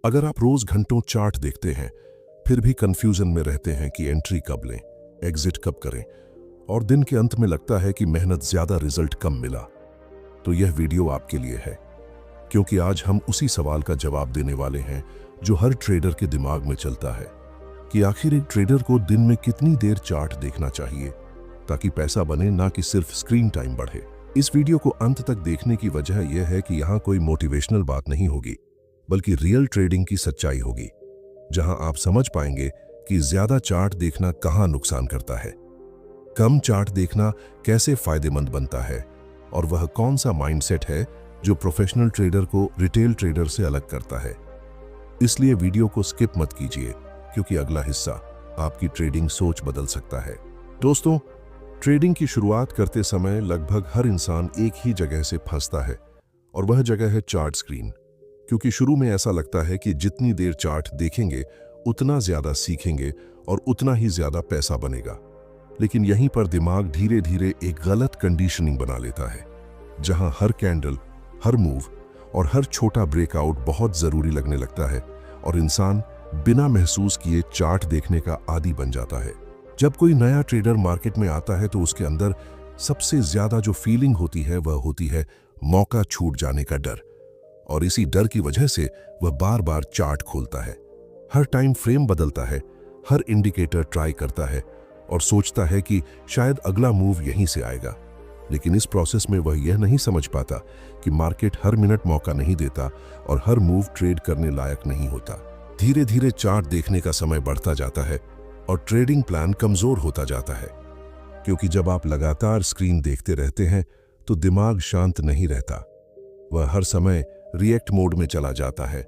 अगर आप रोज घंटों चार्ट देखते हैं, फिर भी कंफ्यूजन में रहते हैं कि एंट्री कब लें, एग्जिट कब करें, और दिन के अंत में लगता है कि मेहनत ज्यादा रिजल्ट कम मिला, तो यह वीडियो आपके लिए है। क्योंकि आज हम उसी सवाल का जवाब देने वाले हैं जो हर ट्रेडर के दिमाग में चलता है कि आखिर एक ट्रेडर को दिन में कितनी देर चार्ट देखना चाहिए ताकि पैसा बने, ना कि सिर्फ स्क्रीन टाइम बढ़े। इस वीडियो को अंत तक देखने की वजह यह है कि यहाँ कोई मोटिवेशनल बात नहीं होगी, बल्कि रियल ट्रेडिंग की सच्चाई होगी, जहां आप समझ पाएंगे कि ज्यादा चार्ट देखना कहां नुकसान करता है, कम चार्ट देखना कैसे फायदेमंद बनता है, और वह कौन सा माइंडसेट है जो प्रोफेशनल ट्रेडर को रिटेल ट्रेडर से अलग करता है। इसलिए वीडियो को स्किप मत कीजिए, क्योंकि अगला हिस्सा आपकी ट्रेडिंग सोच बदल सकता है। दोस्तों, ट्रेडिंग की शुरुआत करते समय लगभग हर इंसान एक ही जगह से फंसता है, और वह जगह है चार्ट स्क्रीन। क्योंकि शुरू में ऐसा लगता है कि जितनी देर चार्ट देखेंगे उतना ज्यादा सीखेंगे और उतना ही ज्यादा पैसा बनेगा। लेकिन यहीं पर दिमाग धीरे धीरे एक गलत कंडीशनिंग बना लेता है, जहां हर कैंडल, हर मूव और हर छोटा ब्रेकआउट बहुत जरूरी लगने लगता है, और इंसान बिना महसूस किए चार्ट देखने का आदी बन जाता है। जब कोई नया ट्रेडर मार्केट में आता है तो उसके अंदर सबसे ज्यादा जो फीलिंग होती है वह होती है मौका छूट जाने का डर, और इसी डर की वजह से वह बार बार चार्ट खोलता है, हर टाइम फ्रेम बदलता है, हर इंडिकेटर ट्राई करता है और सोचता है कि शायद अगला मूव यहीं से आएगा। लेकिन इस प्रोसेस में वह यह नहीं समझ पाता कि मार्केट हर मिनट मौका नहीं देता और हर मूव ट्रेड करने लायक नहीं होता। धीरे धीरे चार्ट देखने का समय बढ़ता जाता है और ट्रेडिंग प्लान कमजोर होता जाता है, क्योंकि जब आप लगातार स्क्रीन देखते रहते हैं तो दिमाग शांत नहीं रहता। वह हर समय रिएक्ट मोड में चला जाता है,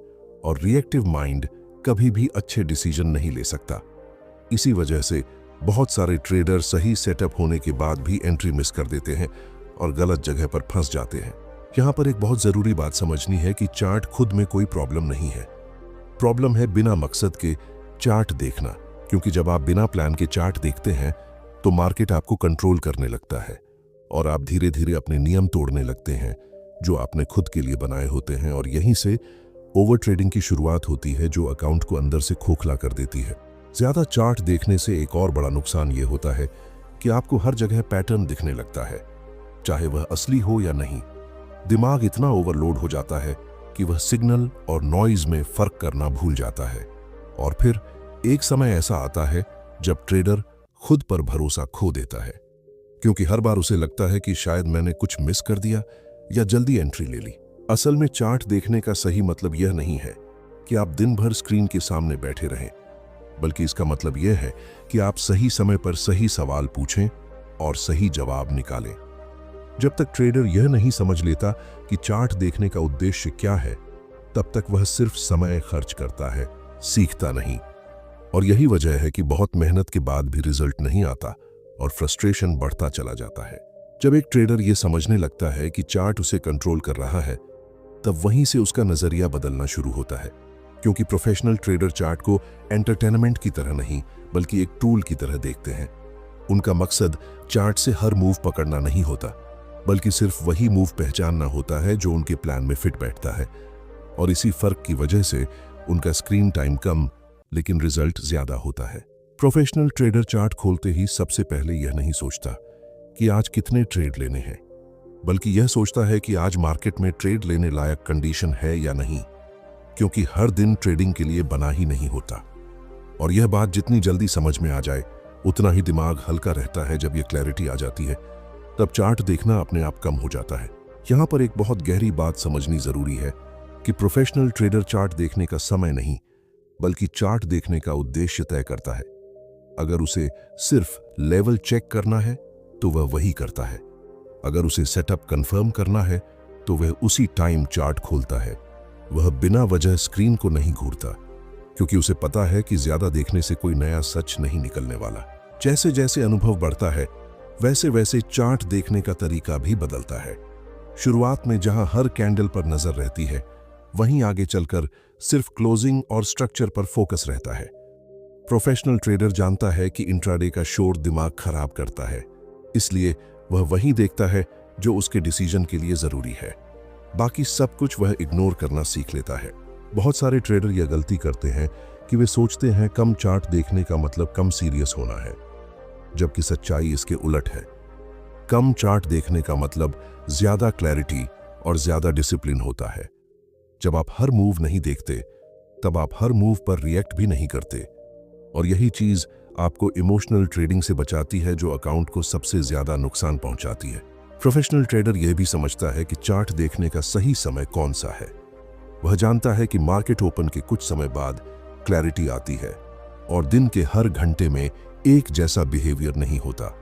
और रिएक्टिव माइंड कभी भी अच्छे डिसीजन नहीं ले सकता। इसी वजह से बहुत सारे ट्रेडर सही सेटअप होने के बाद भी एंट्री मिस कर देते हैं और गलत जगह पर फंस जाते हैं। यहाँ पर एक बहुत जरूरी बात समझनी है कि चार्ट खुद में कोई प्रॉब्लम नहीं है, प्रॉब्लम है बिना मकसद के चार्ट देखना। क्योंकि जब आप बिना प्लान के चार्ट देखते हैं तो मार्केट आपको कंट्रोल करने लगता है, और आप धीरे धीरे अपने नियम तोड़ने लगते हैं जो आपने खुद के लिए बनाए होते हैं, और यहीं से ओवर ट्रेडिंग की शुरुआत होती है, जो अकाउंट को अंदर से खोखला कर देती है। ज्यादा चार्ट देखने से एक और बड़ा नुकसान यह होता है कि आपको हर जगह पैटर्न दिखने लगता है, चाहे वह असली हो या नहीं। दिमाग इतना ओवरलोड हो जाता है कि वह सिग्नल और नॉइज में फर्क करना भूल जाता है, और फिर एक समय ऐसा आता है जब ट्रेडर खुद पर भरोसा खो देता है, क्योंकि हर बार उसे लगता है कि शायद मैंने कुछ मिस कर दिया या जल्दी एंट्री ले ली। असल में चार्ट देखने का सही मतलब यह नहीं है कि आप दिन भर स्क्रीन के सामने बैठे रहें, बल्कि इसका मतलब यह है कि आप सही समय पर सही सवाल पूछें और सही जवाब निकालें। जब तक ट्रेडर यह नहीं समझ लेता कि चार्ट देखने का उद्देश्य क्या है, तब तक वह सिर्फ समय खर्च करता है, सीखता नहीं। और यही वजह है कि बहुत मेहनत के बाद भी रिजल्ट नहीं आता और फ्रस्ट्रेशन बढ़ता चला जाता है। जब एक ट्रेडर यह समझने लगता है कि चार्ट उसे कंट्रोल कर रहा है, तब वहीं से उसका नजरिया बदलना शुरू होता है। क्योंकि प्रोफेशनल ट्रेडर चार्ट को एंटरटेनमेंट की तरह नहीं, बल्कि एक टूल की तरह देखते हैं। उनका मकसद चार्ट से हर मूव पकड़ना नहीं होता, बल्कि सिर्फ वही मूव पहचानना होता है जो उनके प्लान में फिट बैठता है। और इसी फर्क की वजह से उनका स्क्रीन टाइम कम लेकिन रिजल्ट ज्यादा होता है। प्रोफेशनल ट्रेडर चार्ट खोलते ही सबसे पहले यह नहीं सोचता कि आज कितने ट्रेड लेने हैं, बल्कि यह सोचता है कि आज मार्केट में ट्रेड लेने लायक कंडीशन है या नहीं, क्योंकि हर दिन ट्रेडिंग के लिए बना ही नहीं होता। और यह बात जितनी जल्दी समझ में आ जाए उतना ही दिमाग हल्का रहता है। जब यह क्लैरिटी आ जाती है तब चार्ट देखना अपने आप कम हो जाता है। यहाँ पर एक बहुत गहरी बात समझनी जरूरी है कि प्रोफेशनल ट्रेडर चार्ट देखने का समय नहीं, बल्कि चार्ट देखने का उद्देश्य तय करता है। अगर उसे सिर्फ लेवल चेक करना है तो वह वही करता है। अगर उसे सेटअप कंफर्म करना है तो वह उसी टाइम चार्ट खोलता है। वह बिना वजह स्क्रीन को नहीं घूरता, क्योंकि उसे पता है कि ज्यादा देखने से कोई नया सच नहीं निकलने वाला। जैसे जैसे अनुभव बढ़ता है, वैसे वैसे चार्ट देखने का तरीका भी बदलता है। शुरुआत में जहां हर कैंडल पर नजर रहती है, वहीं आगे चलकर सिर्फ क्लोजिंग और स्ट्रक्चर पर फोकस रहता है। प्रोफेशनल ट्रेडर जानता है कि इंट्राडे का शोर दिमाग खराब करता है, इसलिए वह वही देखता है जो उसके डिसीजन के लिए जरूरी है। बाकी सब कुछ वह इग्नोर करना सीख लेता है। बहुत सारे ट्रेडर यह गलती करते हैं कि वे सोचते हैं कम चार्ट देखने का मतलब कम सीरियस होना है, जबकि सच्चाई इसके उलट है। कम चार्ट देखने का मतलब ज्यादा क्लैरिटी और ज्यादा डिसिप्लिन होता है। जब आप हर मूव नहीं देखते, तब आप हर मूव पर रिएक्ट भी नहीं करते, और यही चीज आपको इमोशनल ट्रेडिंग से बचाती है, जो अकाउंट को सबसे ज्यादा नुकसान पहुंचाती है। प्रोफेशनल ट्रेडर यह भी समझता है कि चार्ट देखने का सही समय कौन सा है। वह जानता है कि मार्केट ओपन के कुछ समय बाद क्लैरिटी आती है और दिन के हर घंटे में एक जैसा बिहेवियर नहीं होता।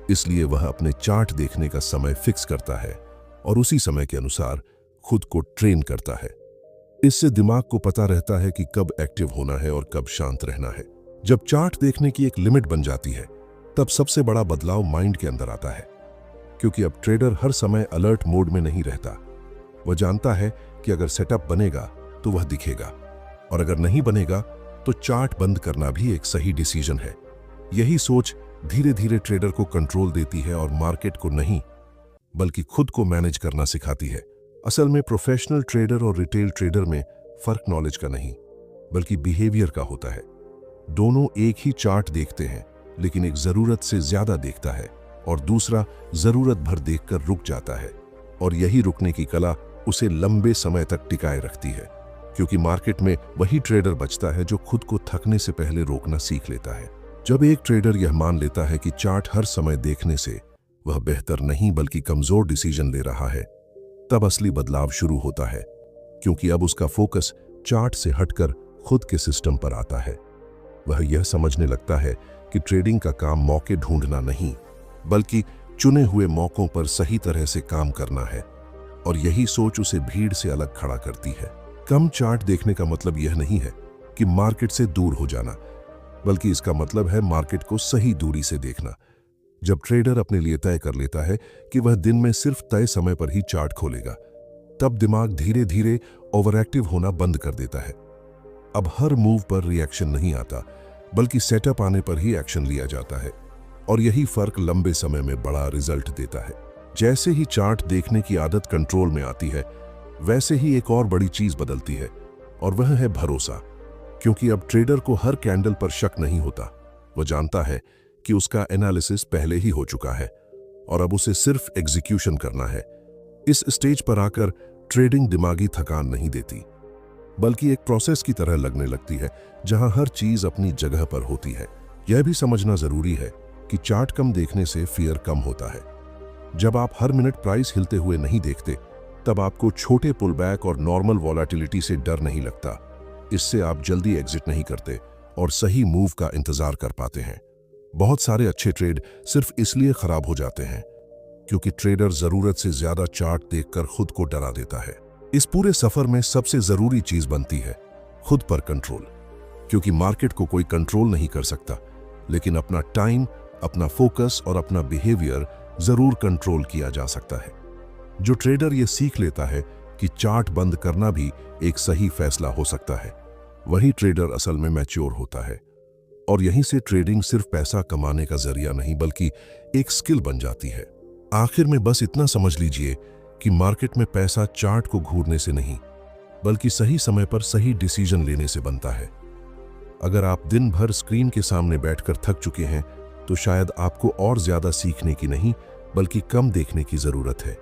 इसलिए वह अपने चार्ट देखने का समय फिक्स करता है और उसी समय के अनुसार खुद को ट्रेन करता है। इससे दिमाग को पता रहता है कि कब एक्टिव होना है और कब शांत रहना है। जब चार्ट देखने की एक लिमिट बन जाती है, तब सबसे बड़ा बदलाव माइंड के अंदर आता है, क्योंकि अब ट्रेडर हर समय अलर्ट मोड में नहीं रहता। वह जानता है कि अगर सेटअप बनेगा तो वह दिखेगा, और अगर नहीं बनेगा तो चार्ट बंद करना भी एक सही डिसीजन है। यही सोच धीरे धीरे ट्रेडर को कंट्रोल देती है और मार्केट को नहीं, बल्कि खुद को मैनेज करना सिखाती है। असल में प्रोफेशनल ट्रेडर और रिटेल ट्रेडर में फर्क नॉलेज का नहीं, बल्कि बिहेवियर का होता है। दोनों एक ही चार्ट देखते हैं, लेकिन एक जरूरत से ज्यादा देखता है और दूसरा जरूरत भर देखकर रुक जाता है। और यही रुकने की कला उसे लंबे समय तक टिकाए रखती है, क्योंकि मार्केट में वही ट्रेडर बचता है जो खुद को थकने से पहले रोकना सीख लेता है। जब एक ट्रेडर यह मान लेता है कि चार्ट हर समय देखने से वह बेहतर नहीं बल्कि कमजोर डिसीजन ले रहा है, तब असली बदलाव शुरू होता है, क्योंकि अब उसका फोकस चार्ट से हटकर खुद के सिस्टम पर आता है। वह यह समझने लगता है कि ट्रेडिंग का काम मौके ढूंढना नहीं, बल्कि चुने हुए मौकों पर सही तरह से काम करना है, और यही सोच उसे भीड़ से अलग खड़ा करती है। कम चार्ट देखने का मतलब यह नहीं है कि मार्केट से दूर हो जाना, बल्कि इसका मतलब है मार्केट को सही दूरी से देखना। जब ट्रेडर अपने लिए तय कर लेता है कि वह दिन में सिर्फ तय समय पर ही चार्ट खोलेगा, तब दिमाग धीरे धीरे ओवरएक्टिव होना बंद कर देता है। अब हर मूव पर रिएक्शन नहीं आता, बल्कि सेटअप आने पर ही एक्शन लिया जाता है, और यही फर्क लंबे समय में बड़ा रिजल्ट देता है। जैसे ही चार्ट देखने की आदत कंट्रोल में आती है, वैसे ही एक और बड़ी चीज बदलती है, और वह है भरोसा। क्योंकि अब ट्रेडर को हर कैंडल पर शक नहीं होता। वह जानता है कि उसका एनालिसिस पहले ही हो चुका है और अब उसे सिर्फ एग्जीक्यूशन करना है। इस स्टेज पर आकर ट्रेडिंग दिमागी थकान नहीं देती, बल्कि एक प्रोसेस की तरह लगने लगती है, जहां हर चीज अपनी जगह पर होती है। यह भी समझना जरूरी है कि चार्ट कम देखने से फियर कम होता है। जब आप हर मिनट प्राइस हिलते हुए नहीं देखते, तब आपको छोटे पुलबैक और नॉर्मल वॉलेटिलिटी से डर नहीं लगता। इससे आप जल्दी एग्जिट नहीं करते और सही मूव का इंतजार कर पाते हैं। बहुत सारे अच्छे ट्रेड सिर्फ इसलिए खराब हो जाते हैं क्योंकि ट्रेडर जरूरत से ज्यादा चार्ट देखकर खुद को डरा देता है। इस पूरे सफर में सबसे जरूरी चीज बनती है खुद पर कंट्रोल, क्योंकि मार्केट को कोई कंट्रोल नहीं कर सकता, लेकिन अपना टाइम, अपना फोकस और अपना बिहेवियर जरूर कंट्रोल किया जा सकता है। जो ट्रेडर ये सीख लेता है कि चार्ट बंद करना भी एक सही फैसला हो सकता है, वही ट्रेडर असल में मैच्योर होता है। और यहीं से ट्रेडिंग सिर्फ पैसा कमाने का जरिया नहीं, बल्कि एक स्किल बन जाती है। आखिर में बस इतना समझ लीजिए कि मार्केट में पैसा चार्ट को घूरने से नहीं, बल्कि सही समय पर सही डिसीजन लेने से बनता है। अगर आप दिन भर स्क्रीन के सामने बैठकर थक चुके हैं, तो शायद आपको और ज्यादा सीखने की नहीं, बल्कि कम देखने की जरूरत है।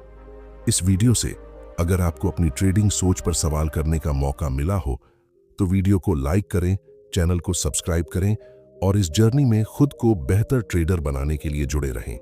इस वीडियो से अगर आपको अपनी ट्रेडिंग सोच पर सवाल करने का मौका मिला हो, तो वीडियो को लाइक करें, चैनल को सब्सक्राइब करें और इस जर्नी में खुद को बेहतर ट्रेडर बनाने के लिए जुड़े रहें।